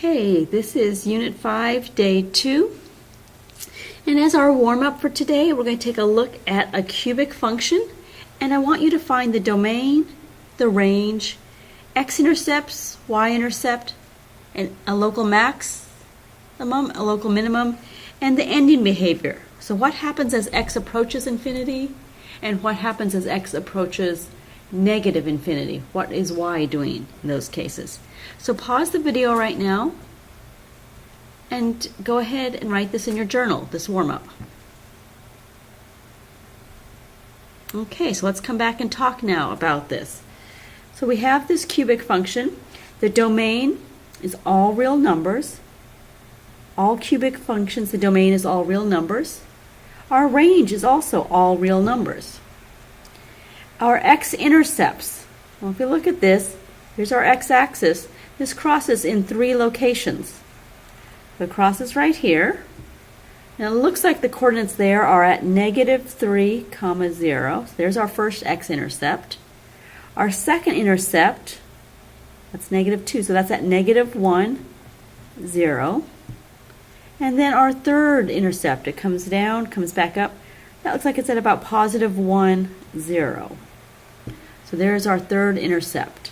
Okay, this is Unit 5, Day 2. And as our warm-up for today, we're going to take a look at a cubic function. And I want you to find the domain, the range, x-intercepts, y-intercept, and a local maximum, a local minimum, and the ending behavior. So what happens as x approaches infinity, and what happens as x approaches negative infinity? What is y doing in those cases? So pause the video right now and go ahead and write this in your journal, this warm-up. Okay, so let's come back and talk now about this. So we have this cubic function. The domain is all real numbers. All cubic functions, the domain is all real numbers. Our range is also all real numbers. Our x-intercepts, well, if you look at this, here's our x-axis. This crosses in 3 locations. It crosses right here. Now it looks like the coordinates there are at -3, 0. So there's our first x-intercept. Our second intercept, that's -2, so that's at -1, 0. And then our third intercept, it comes down, comes back up. That looks like it's at about +1, 0. So there's our third intercept.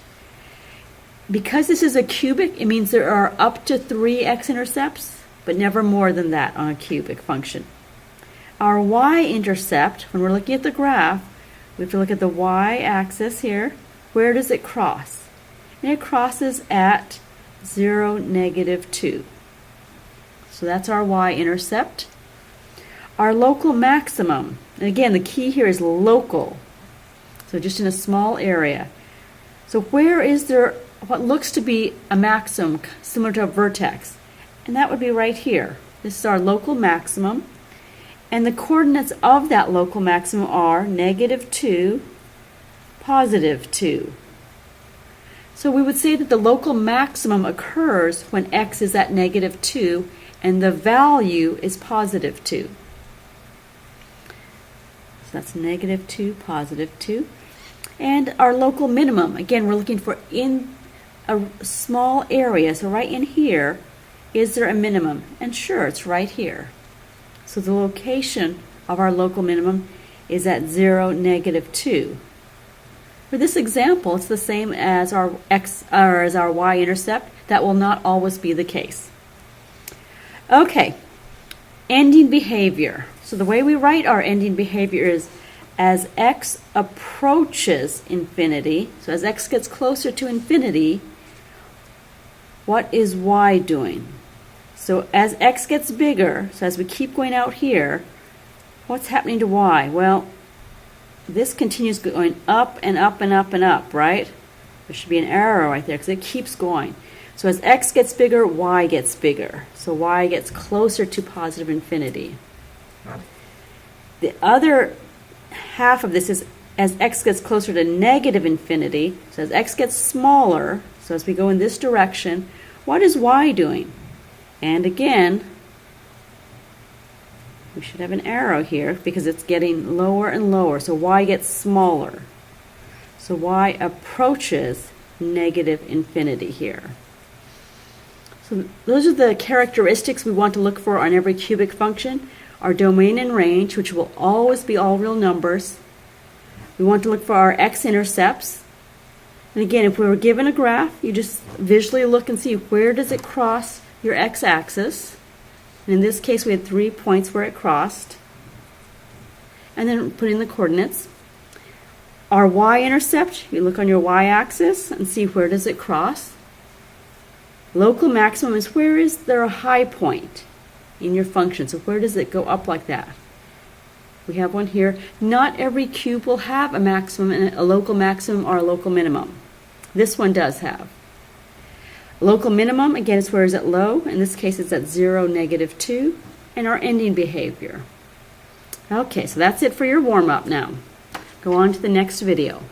Because this is a cubic, it means there are up to 3 x-intercepts, but never more than that on a cubic function. Our y-intercept, when we're looking at the graph, we have to look at the y-axis here. Where does it cross? And it crosses at 0, -2. So that's our y-intercept. Our local maximum, and again, the key here is local, so just in a small area. So where is there what looks to be a maximum similar to a vertex? And that would be right here. This is our local maximum. And the coordinates of that local maximum are -2, +2. So we would say that the local maximum occurs when x is at -2 and the value is +2. So that's -2, +2. And our local minimum, again, we're looking for in a small area. So right in here, is there a minimum? And sure, it's right here. So the location of our local minimum is at 0, -2. For this example, it's the same as our x or as our y-intercept. That will not always be the case. Okay, ending behavior. So the way we write our ending behavior is as x approaches infinity, so as x gets closer to infinity, what is y doing? So as x gets bigger, so as we keep going out here, what's happening to y? Well, this continues going up and up and up and up, right? There should be an arrow right there because it keeps going. So as x gets bigger, y gets bigger. So y gets closer to positive infinity. The other half of this is as x gets closer to negative infinity, so as x gets smaller, so as we go in this direction, what is y doing? And again, we should have an arrow here because it's getting lower and lower, so y gets smaller. So y approaches negative infinity here. So those are the characteristics we want to look for on every cubic function. Our domain and range, which will always be all real numbers. We want to look for our x-intercepts. And again, if we were given a graph, you just visually look and see where does it cross your x-axis. And in this case, we had 3 points where it crossed. And then put in the coordinates. Our y-intercept, you look on your y-axis and see where does it cross. Local maximum is where is there a high point in your function. So where does it go up like that? We have one here. Not every cube will have a maximum and a local maximum or a local minimum. This one does have. Local minimum, again, is where is it low. In this case, it's at 0, -2. And our ending behavior. Okay, so that's it for your warm-up now. Go on to the next video.